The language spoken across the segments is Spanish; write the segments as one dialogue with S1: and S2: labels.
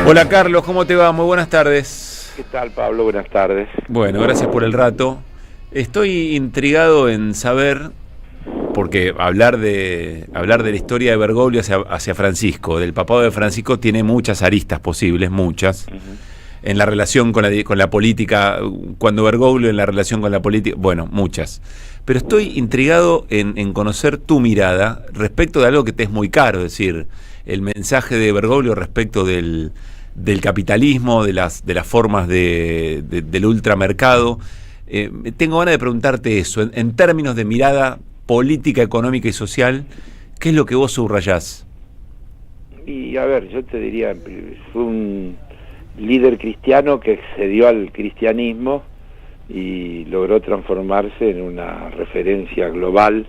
S1: Hola Carlos, ¿cómo te va? Muy buenas tardes.
S2: ¿Qué tal, Pablo? Buenas tardes.
S1: Bueno, gracias por el rato. Estoy intrigado en saber, porque hablar de la historia de Bergoglio hacia Francisco, del papado de Francisco, tiene muchas aristas posibles, muchas. En la relación con la política, cuando Bergoglio en la relación con la política, bueno, muchas. Pero estoy intrigado en conocer tu mirada respecto de algo que te es muy caro, es decir, el mensaje de Bergoglio respecto del capitalismo, de las formas del ultramercado. Tengo ganas de preguntarte eso, en términos de mirada política, económica y social, ¿qué es lo que vos subrayás?
S2: Y a ver, yo te diría, fue un líder cristiano que excedió al cristianismo y logró transformarse en una referencia global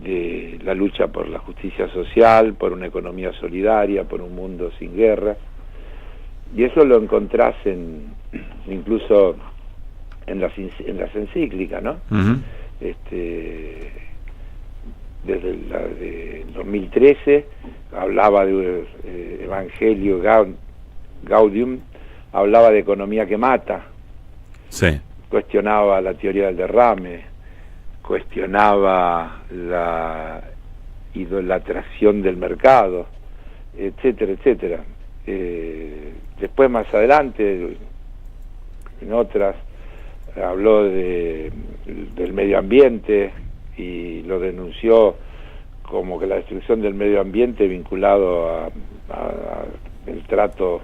S2: de la lucha por la justicia social, por una economía solidaria, por un mundo sin guerra. Y eso lo encontrás incluso en las encíclicas, ¿no? Desde la de 2013 hablaba de Evangelio Gaudium, hablaba de economía que mata,
S1: sí.
S2: Cuestionaba la teoría del derrame, cuestionaba la idolatración del mercado, etcétera, etcétera. Después, más adelante, en otras, habló del medio ambiente y lo denunció como que la destrucción del medio ambiente vinculado a el trato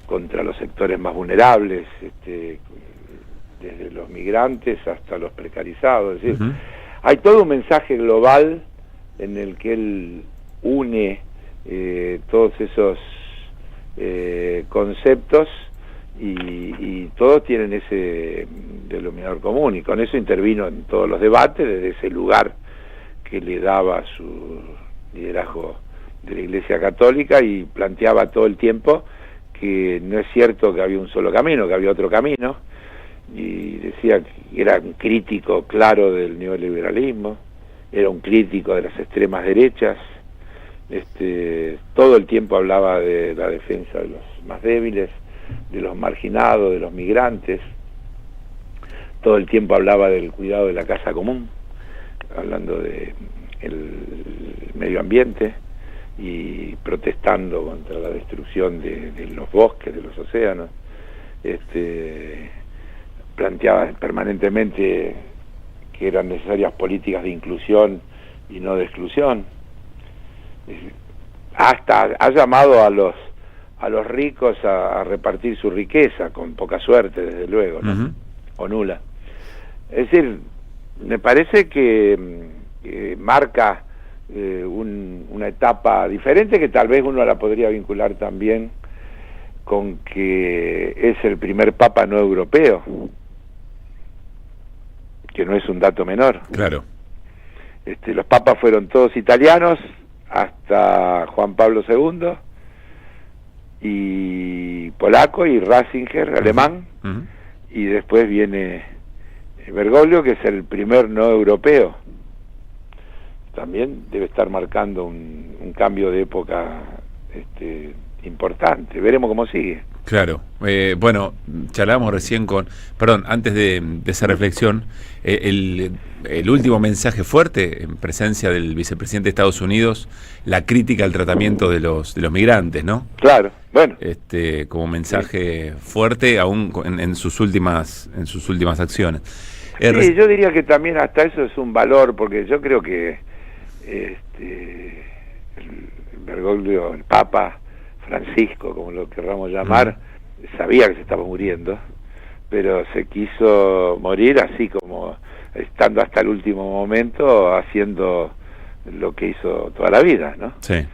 S2: contra los sectores más vulnerables, desde los migrantes hasta los precarizados. Es decir, hay todo un mensaje global en el que él une todos esos conceptos y todos tienen ese denominador común, y con eso intervino en todos los debates desde ese lugar que le daba su liderazgo de la Iglesia Católica, y planteaba todo el tiempo que no es cierto que había un solo camino, que había otro camino, y decía que era un crítico claro del neoliberalismo, era un crítico de las extremas derechas, todo el tiempo hablaba de la defensa de los más débiles, de los marginados, de los migrantes, todo el tiempo hablaba del cuidado de la casa común, hablando de el medio ambiente y protestando contra la destrucción de los bosques, de los océanos. Planteaba permanentemente que eran necesarias políticas de inclusión y no de exclusión. Hasta ha llamado a los ricos a repartir su riqueza, con poca suerte, desde luego, ¿no? O nula. Es decir, me parece que marca una etapa diferente, que tal vez uno la podría vincular también con que es el primer papa no europeo, que no es un dato menor.
S1: Claro.
S2: Los papas fueron todos italianos hasta Juan Pablo II, y polaco, y Ratzinger, alemán, y después viene Bergoglio, que es el primer no europeo. También debe estar marcando un cambio de época importante. Veremos cómo sigue.
S1: Claro. Bueno, charlábamos recién antes de esa reflexión, el último mensaje fuerte en presencia del vicepresidente de Estados Unidos, la crítica al tratamiento de los migrantes, ¿no?
S2: Claro, bueno.
S1: Como mensaje fuerte aún en sus últimas acciones.
S2: Sí, yo diría que también hasta eso es un valor, porque yo creo que el Bergoglio, el Papa Francisco, como lo querramos llamar, sabía que se estaba muriendo, pero se quiso morir así, como estando hasta el último momento haciendo lo que hizo toda la vida, ¿no? Sí.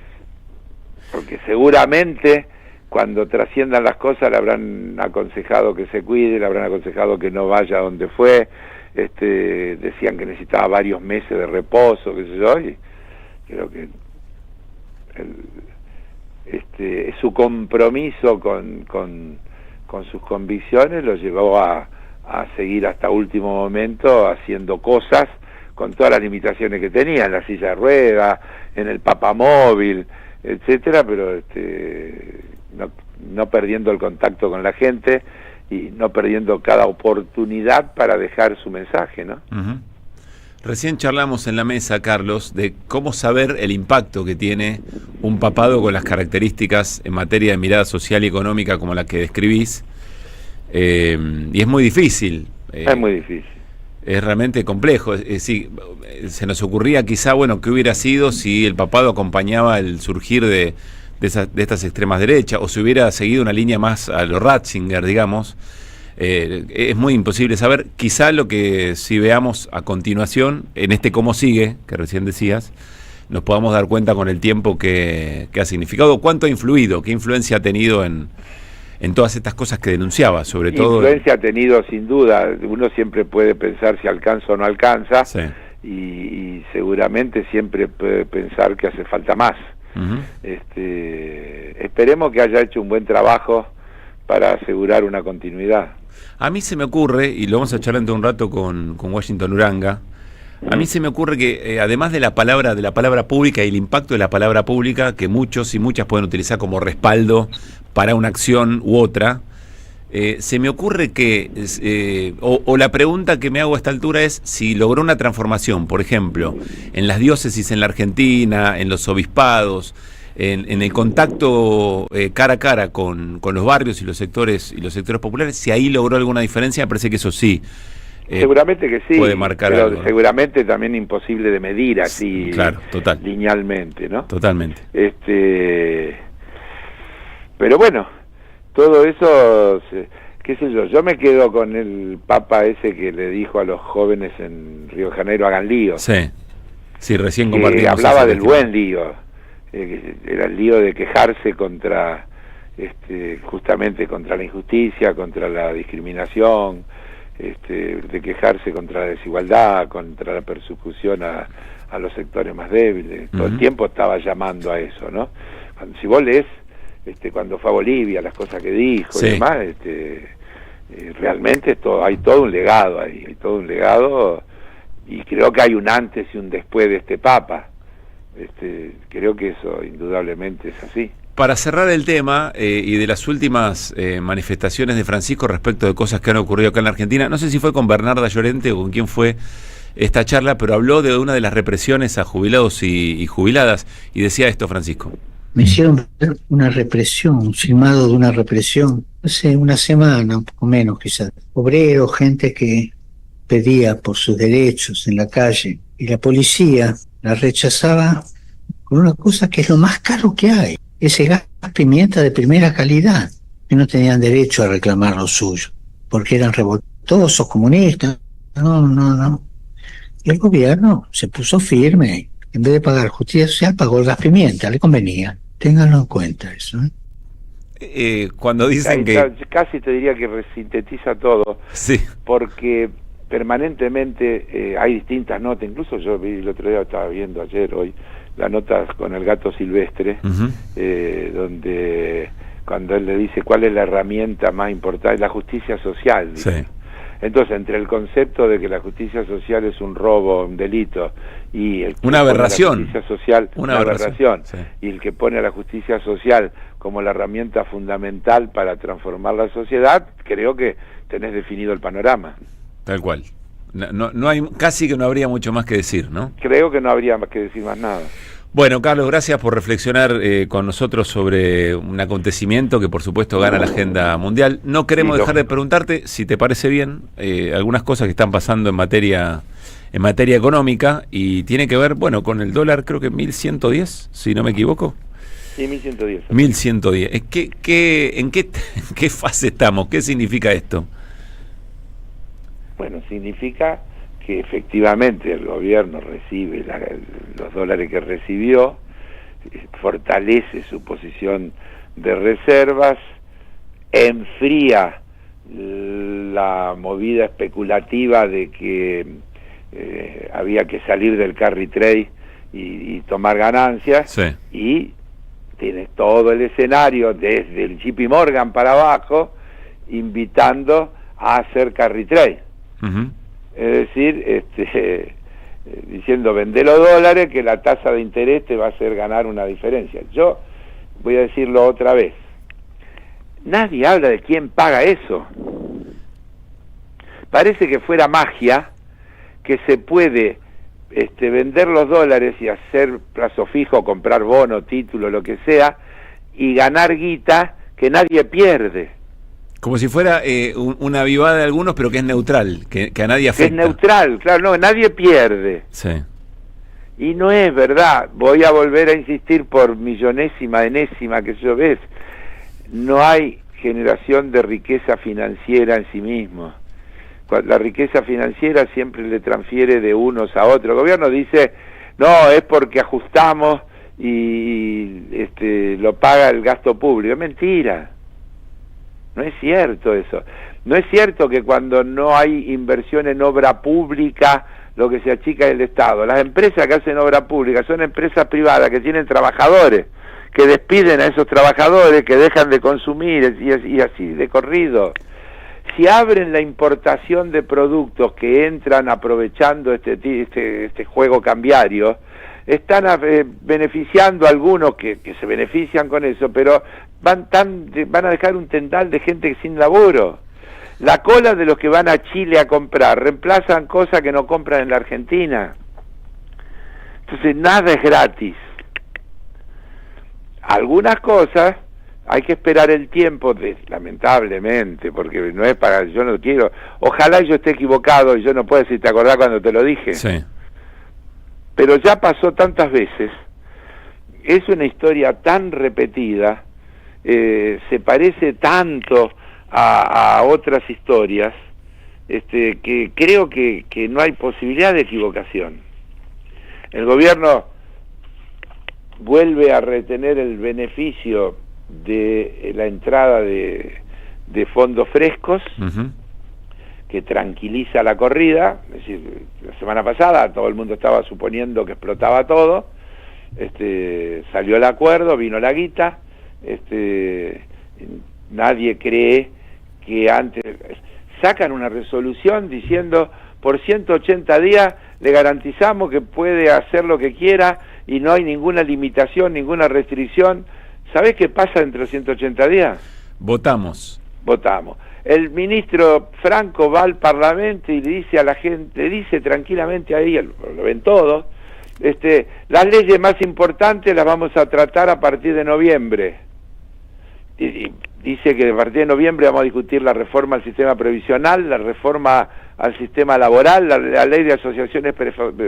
S2: Porque seguramente cuando trasciendan las cosas le habrán aconsejado que se cuide, le habrán aconsejado que no vaya a donde fue, decían que necesitaba varios meses de reposo, qué sé yo, y creo que su compromiso con sus convicciones lo llevó a seguir hasta último momento haciendo cosas con todas las limitaciones que tenía, en la silla de ruedas, en el papamóvil, etcétera, pero no perdiendo el contacto con la gente y no perdiendo cada oportunidad para dejar su mensaje, ¿no?
S1: Uh-huh. Recién charlamos en la mesa, Carlos, de cómo saber el impacto que tiene un papado con las características en materia de mirada social y económica como la que describís, y es muy difícil.
S2: Es muy difícil.
S1: Es realmente complejo. Sí, se nos ocurría quizá, bueno, qué hubiera sido si el papado acompañaba el surgir de estas extremas derechas, o si hubiera seguido una línea más a lo Ratzinger, digamos. Es muy imposible saber. Quizá lo que si veamos a continuación, en este cómo sigue, que recién decías, nos podamos dar cuenta con el tiempo que ha significado, cuánto ha influido, qué influencia ha tenido en todas estas cosas que denunciaba, sobre todo.
S2: Influencia ha tenido sin duda. Uno siempre puede pensar si alcanza o no alcanza,
S1: sí.
S2: y seguramente siempre puede pensar que hace falta más.
S1: Uh-huh.
S2: Esperemos que haya hecho un buen trabajo para asegurar una continuidad.
S1: A mí se me ocurre, y lo vamos a charlar dentro de un rato con Washington Uranga, a mí se me ocurre que además de la palabra pública y el impacto de la palabra pública, que muchos y muchas pueden utilizar como respaldo para una acción u otra, se me ocurre que, o la pregunta que me hago a esta altura es si logró una transformación, por ejemplo, en las diócesis en la Argentina, en los obispados, en el contacto cara a cara con los barrios y los sectores populares, si ahí logró alguna diferencia. Me parece que eso sí.
S2: Seguramente que sí,
S1: puede marcar
S2: pero
S1: algo, ¿no?
S2: Seguramente también imposible de medir así,
S1: claro, total,
S2: linealmente, ¿no?
S1: Totalmente.
S2: Pero bueno, todo eso, qué sé yo me quedo con el Papa ese que le dijo a los jóvenes en Río de Janeiro, hagan lío.
S1: Sí, recién
S2: que
S1: compartimos.
S2: Hablaba del buen lío, era el lío de quejarse contra, justamente contra la injusticia, contra la discriminación, de quejarse contra la desigualdad, contra la persecución a los sectores más débiles. Todo el tiempo estaba llamando a eso, ¿no? Si vos lees, cuando fue a Bolivia, las cosas que dijo, sí, y demás, realmente hay todo un legado ahí, y creo que hay un antes y un después de este Papa. Creo que eso indudablemente es así.
S1: Para cerrar el tema y de las últimas manifestaciones de Francisco respecto de cosas que han ocurrido acá en la Argentina, no sé si fue con Bernarda Llorente o con quién fue esta charla, pero habló de una de las represiones a jubilados y jubiladas, y decía esto, Francisco.
S3: Me hicieron ver una represión, un filmado de una represión, hace una semana, un poco menos quizás. Obreros, gente que pedía por sus derechos en la calle, y la policía la rechazaba con una cosa que es lo más caro que hay, ese gas pimienta de primera calidad, que no tenían derecho a reclamar lo suyo, porque eran revoltosos, comunistas. No. Y el gobierno se puso firme, en vez de pagar justicia social, pagó el gas pimienta, le convenía. Ténganlo en cuenta eso,
S1: cuando dicen que...
S2: Casi te diría que sintetiza todo,
S1: sí,
S2: porque permanentemente hay distintas notas. Incluso yo vi el otro día, estaba viendo hoy, la nota con el gato silvestre, donde cuando él le dice cuál es la herramienta más importante, la justicia social, dice.
S1: Sí.
S2: Entonces, entre el concepto de que la justicia social es un robo, un delito, y el que
S1: una aberración,
S2: la justicia social, una aberración,
S1: sí,
S2: y el que pone a la justicia social como la herramienta fundamental para transformar la sociedad, creo que tenés definido el panorama.
S1: Tal cual. No hay, casi que no habría mucho más que decir, ¿no?
S2: Creo que no habría más que decir más nada.
S1: Bueno, Carlos, gracias por reflexionar con nosotros sobre un acontecimiento que por supuesto gana la agenda mundial. No queremos dejar de preguntarte, si te parece bien, algunas cosas que están pasando en materia económica, y tiene que ver, bueno, con el dólar, creo que 1110, si no me equivoco.
S2: Sí, 1110.
S1: 1110. ¿En qué fase estamos? ¿Qué significa esto?
S2: Bueno, significa que efectivamente el gobierno recibe los dólares que recibió, fortalece su posición de reservas, enfría la movida especulativa de que había que salir del carry trade y tomar ganancias,
S1: sí,
S2: y tiene todo el escenario desde el JP Morgan para abajo invitando a hacer carry trade. Es decir, diciendo vende los dólares, que la tasa de interés te va a hacer ganar una diferencia. Yo voy a decirlo otra vez, nadie habla de quién paga eso. Parece que fuera magia, que se puede vender los dólares y hacer plazo fijo, comprar bono, título, lo que sea, y ganar guita que nadie pierde.
S1: Como si fuera una avivada de algunos, pero que es neutral, que a nadie afecta.
S2: Es neutral, claro, no, nadie pierde.
S1: Sí.
S2: Y no es verdad, voy a volver a insistir por millonésima, enésima, que yo ves, no hay generación de riqueza financiera en sí mismo. La riqueza financiera siempre le transfiere de unos a otros. El gobierno dice, no, es porque ajustamos y lo paga el gasto público. Es mentira. No es cierto eso. No es cierto que cuando no hay inversión en obra pública, lo que se achica es el Estado. Las empresas que hacen obra pública son empresas privadas que tienen trabajadores, que despiden a esos trabajadores, que dejan de consumir y así de corrido. Si abren la importación de productos que entran aprovechando este juego cambiario, están beneficiando a algunos que se benefician con eso, pero van a dejar un tendal de gente sin laburo. La cola de los que van a Chile a comprar reemplazan cosas que no compran en la Argentina. Entonces nada es gratis. Algunas cosas hay que esperar el tiempo, lamentablemente, porque no es para, yo no quiero, ojalá yo esté equivocado y yo no puedo decir, ¿te acordás cuando te lo dije?
S1: Sí.
S2: Pero ya pasó tantas veces, es una historia tan repetida, se parece tanto a otras historias, que creo que no hay posibilidad de equivocación. El gobierno vuelve a retener el beneficio de la entrada de fondos frescos, que tranquiliza la corrida. Es decir, la semana pasada todo el mundo estaba suponiendo que explotaba todo, salió el acuerdo, vino la guita, nadie cree que antes sacan una resolución diciendo por 180 días le garantizamos que puede hacer lo que quiera y no hay ninguna limitación, ninguna restricción. ¿Sabés qué pasa dentro de 180 días?
S1: Votamos.
S2: El ministro Franco va al Parlamento y le dice a la gente, le dice tranquilamente ahí, lo ven todos, las leyes más importantes las vamos a tratar a partir de noviembre. Y dice que a partir de noviembre vamos a discutir la reforma al sistema previsional, la reforma al sistema laboral, la ley de asociaciones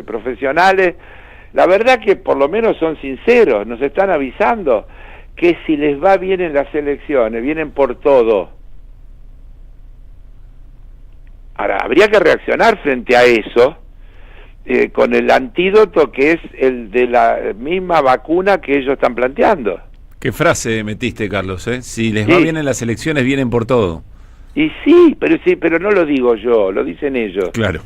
S2: profesionales. La verdad que por lo menos son sinceros, nos están avisando que si les va bien en las elecciones, vienen por todo. Ahora, habría que reaccionar frente a eso, con el antídoto que es el de la misma vacuna que ellos están planteando.
S1: ¿Qué frase metiste, Carlos? Si les va bien en las elecciones, vienen por todo.
S2: Y sí, pero no lo digo yo, lo dicen ellos.
S1: Claro.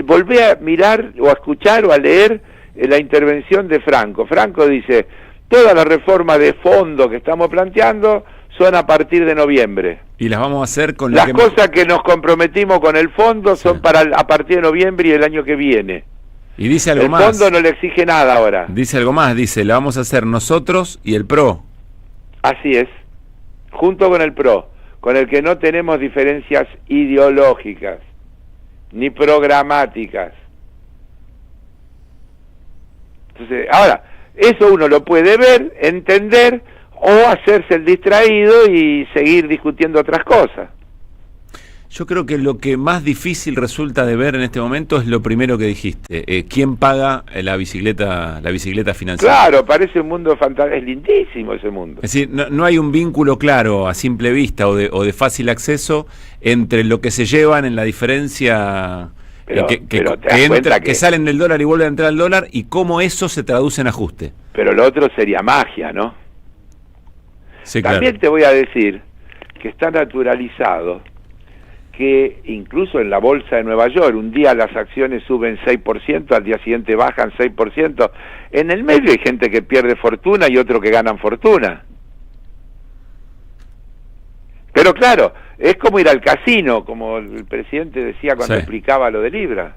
S2: Volvé a mirar o a escuchar o a leer la intervención de Franco. Franco dice, todas las reformas de fondo que estamos planteando son a partir de noviembre.
S1: Y las vamos a hacer con
S2: las cosas que nos comprometimos con el fondo son a partir de noviembre y el año que viene.
S1: Y dice algo más.
S2: El fondo no le exige nada ahora.
S1: Dice algo más, dice, la vamos a hacer nosotros y el PRO.
S2: Así es, junto con el PRO, con el que no tenemos diferencias ideológicas, ni programáticas. Entonces, ahora, eso uno lo puede ver, entender, o hacerse el distraído y seguir discutiendo otras cosas.
S1: Yo creo que lo que más difícil resulta de ver en este momento es lo primero que dijiste. ¿Quién paga la bicicleta financiera?
S2: Claro, parece un mundo fantástico, es lindísimo ese mundo.
S1: Es decir, no hay un vínculo claro a simple vista o de fácil acceso entre lo que se llevan en la diferencia que salen del dólar y vuelven a entrar al dólar y cómo eso se traduce en ajuste.
S2: Pero lo otro sería magia, ¿no?
S1: Sí,
S2: También
S1: claro.
S2: Te voy a decir que está naturalizado que incluso en la bolsa de Nueva York, un día las acciones suben 6%, al día siguiente bajan 6%. En el medio hay gente que pierde fortuna y otro que ganan fortuna. Pero claro, es como ir al casino, como el presidente decía cuando explicaba lo de Libra.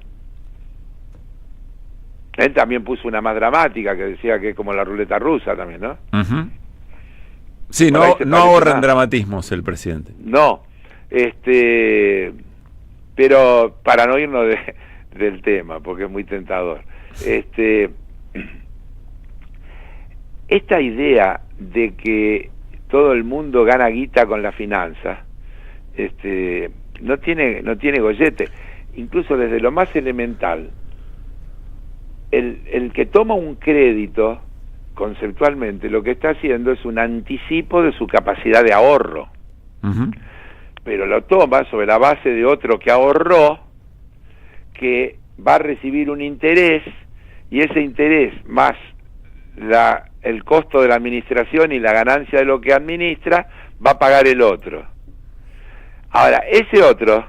S2: Él también puso una más dramática que decía que es como la ruleta rusa también, ¿no?
S1: Sí, no ahorra en dramatismos el presidente.
S2: No, pero para no irnos del tema, porque es muy tentador. Esta idea de que todo el mundo gana guita con la finanza, no tiene gollete. Incluso desde lo más elemental, el que toma un crédito, conceptualmente, lo que está haciendo es un anticipo de su capacidad de ahorro. Uh-huh. Pero lo toma sobre la base de otro que ahorró, que va a recibir un interés, y ese interés más el costo de la administración y la ganancia de lo que administra, va a pagar el otro. Ahora, ese otro,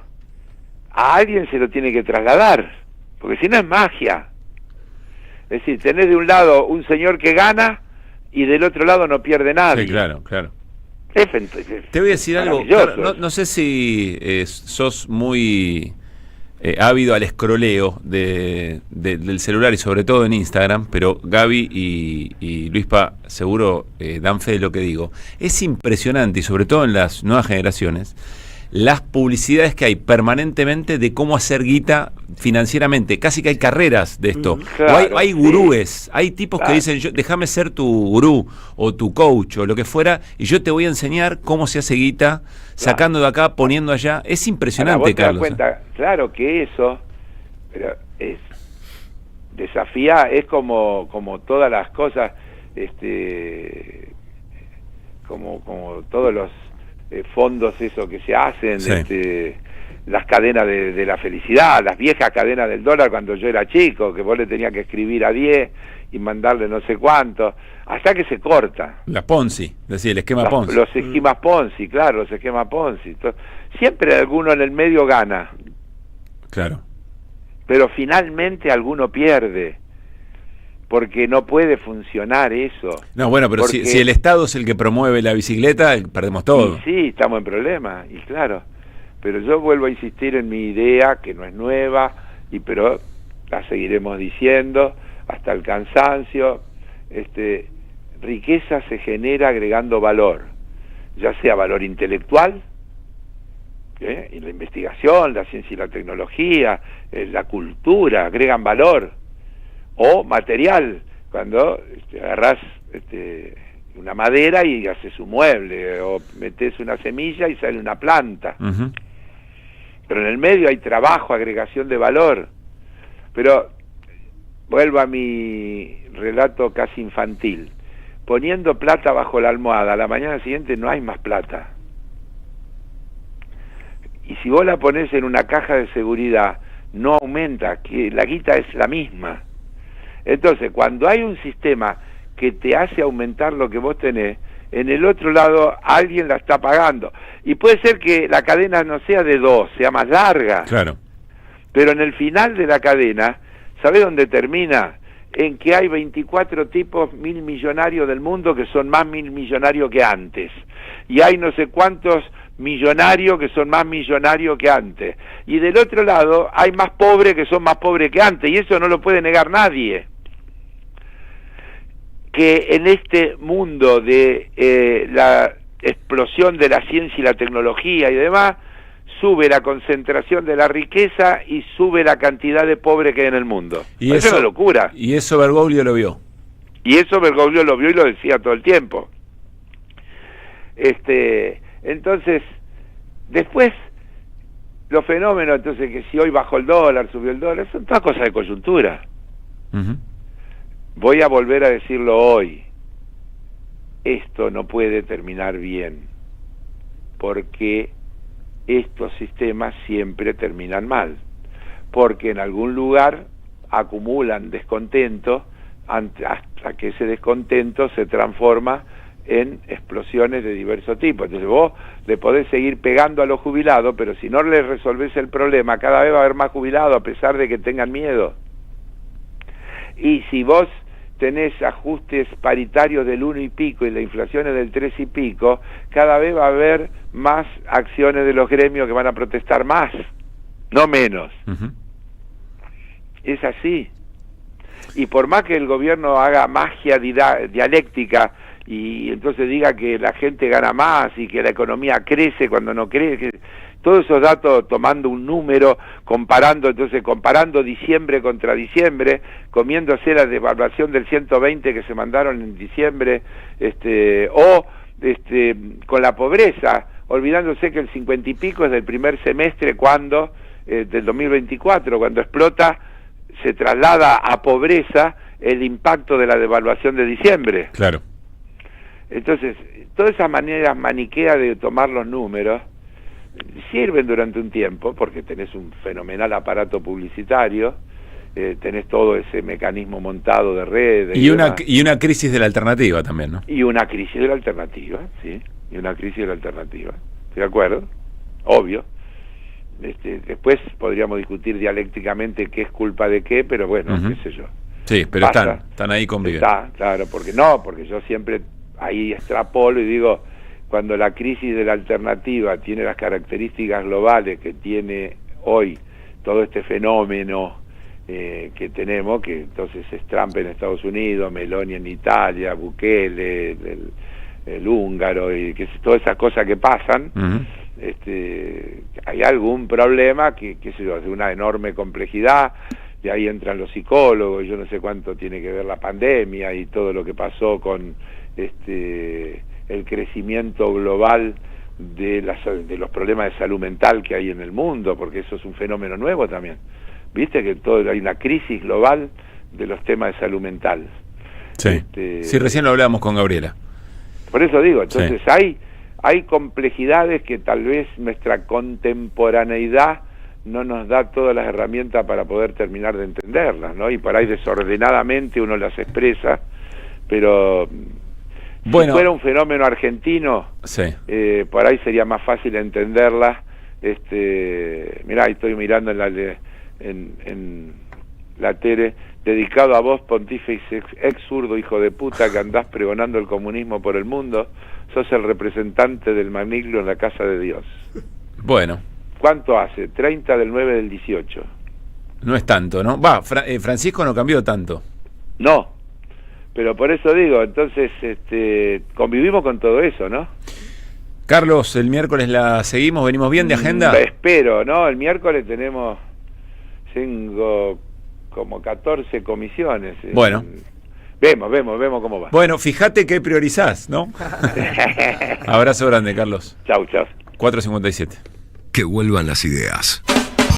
S2: a alguien se lo tiene que trasladar, porque si no es magia. Es decir, tenés de un lado un señor que gana y del otro lado no pierde nadie.
S1: Sí, claro.
S2: Te
S1: voy a decir algo, claro, no sé si sos muy ávido al escroleo del celular y sobre todo en Instagram, pero Gaby y Luispa seguro dan fe de lo que digo. Es impresionante, y sobre todo en las nuevas generaciones, las publicidades que hay permanentemente de cómo hacer guita financieramente. Casi que hay carreras de esto. Claro, o hay gurúes, hay tipos que dicen, déjame ser tu gurú o tu coach o lo que fuera, y yo te voy a enseñar cómo se hace guita, sacando de acá, poniendo allá. Es impresionante,
S2: ahora,
S1: Carlos.
S2: ¿Vos te das cuenta? Claro que eso desafía, es como todas las cosas, como todos los fondos eso que se hacen, sí. Las cadenas de la felicidad, las viejas cadenas del dólar cuando yo era chico, que vos le tenías que escribir a 10 y mandarle no sé cuánto, hasta que se corta.
S1: La Ponzi, decir, el esquema Ponzi.
S2: Los esquemas Ponzi, claro, los esquemas Ponzi. Siempre alguno en el medio gana.
S1: Claro.
S2: Pero finalmente alguno pierde. Porque no puede funcionar eso.
S1: No, bueno, pero si el Estado es el que promueve la bicicleta, perdemos todo.
S2: Sí, estamos en problemas, y claro. Pero yo vuelvo a insistir en mi idea, que no es nueva, pero la seguiremos diciendo hasta el cansancio. Riqueza se genera agregando valor, ya sea valor intelectual, y la investigación, la ciencia y la tecnología, la cultura, agregan valor, o material, cuando agarrás una madera y haces un mueble, o metes una semilla y sale una planta. Uh-huh. Pero en el medio hay trabajo, agregación de valor. Pero vuelvo a mi relato casi infantil. Poniendo plata bajo la almohada, a la mañana siguiente no hay más plata. Y si vos la ponés en una caja de seguridad, no aumenta, que la guita es la misma. Entonces, cuando hay un sistema que te hace aumentar lo que vos tenés, en el otro lado alguien la está pagando. Y puede ser que la cadena no sea de 2, sea más larga.
S1: Claro.
S2: Pero en el final de la cadena, ¿sabés dónde termina? En que hay 24 tipos 1000 millonarios del mundo que son más 1000 millonarios que antes. Y hay no sé cuántos millonarios que son más millonarios que antes. Y del otro lado hay más pobres que son más pobres que antes. Y eso no lo puede negar nadie. Que en este mundo de la explosión de la ciencia y la tecnología y demás, sube la concentración de la riqueza y sube la cantidad de pobres que hay en el mundo. Y eso es una locura.
S1: Y eso Bergoglio lo vio.
S2: Y eso Bergoglio lo vio y lo decía todo el tiempo. Entonces, después, los fenómenos, entonces, que si hoy bajó el dólar, subió el dólar, son todas cosas de coyuntura. Uh-huh. Voy a volver a decirlo hoy. Esto no puede terminar bien, porque estos sistemas siempre terminan mal, porque en algún lugar acumulan descontento hasta que ese descontento se transforma en explosiones de diverso tipo. Entonces vos le podés seguir pegando a los jubilados, pero si no les resolvés el problema, cada vez va a haber más jubilados a pesar de que tengan miedo. Y si vos tenés ajustes paritarios del 1 y pico y la inflación es del 3 y pico, cada vez va a haber más acciones de los gremios que van a protestar más, no menos. Uh-huh. Es así. Y por más que el gobierno haga magia dialéctica y entonces diga que la gente gana más y que la economía crece cuando no crece. Todos esos datos tomando un número, comparando diciembre contra diciembre, comiéndose la devaluación del 120 que se mandaron en diciembre, con la pobreza, olvidándose que el 50 y pico es del primer semestre del 2024, cuando explota, se traslada a pobreza el impacto de la devaluación de diciembre.
S1: Claro.
S2: Entonces, todas esas maneras maniqueas de tomar los números sirven durante un tiempo, porque tenés un fenomenal aparato publicitario, tenés todo ese mecanismo montado de redes.
S1: Y una crisis de la alternativa también, ¿no?
S2: Y una crisis de la alternativa, sí, y una crisis de la alternativa. ¿Estoy de acuerdo? Obvio. Después podríamos discutir dialécticamente qué es culpa de qué, pero bueno, qué sé yo.
S1: Sí, pero están ahí conviviendo.
S2: Claro, porque yo siempre ahí extrapolo y digo, cuando la crisis de la alternativa tiene las características globales que tiene hoy todo este fenómeno que tenemos, que entonces es Trump en Estados Unidos, Meloni en Italia, Bukele, el húngaro, y que todas esas cosas que pasan, hay algún problema que sé yo, de una enorme complejidad, y ahí entran los psicólogos, yo no sé cuánto tiene que ver la pandemia y todo lo que pasó con el crecimiento global de los problemas de salud mental que hay en el mundo, porque eso es un fenómeno nuevo también. Viste que hay una crisis global de los temas de salud mental.
S1: Sí, sí, recién lo hablábamos con Gabriela.
S2: Por eso digo, entonces hay complejidades que tal vez nuestra contemporaneidad no nos da todas las herramientas para poder terminar de entenderlas, ¿no? Y por ahí desordenadamente uno las expresa, pero si fuera un fenómeno argentino, por ahí sería más fácil entenderlas. Mirá, ahí estoy mirando en la tele, dedicado a vos, pontífice ex zurdo, hijo de puta, que andás pregonando el comunismo por el mundo, sos el representante del maligno en la casa de Dios.
S1: Bueno.
S2: ¿Cuánto hace? 30 del 9 del 18.
S1: No es tanto, ¿no? Francisco no cambió tanto.
S2: No, pero por eso digo, entonces convivimos con todo eso, ¿no?
S1: Carlos, el miércoles la seguimos, venimos bien de agenda.
S2: Espero, ¿no? El miércoles tengo como 14 comisiones.
S1: Bueno.
S2: Vemos cómo va.
S1: Bueno, fíjate qué priorizás, ¿no? Abrazo grande, Carlos.
S2: Chau.
S1: 4:57.
S4: Que vuelvan las ideas.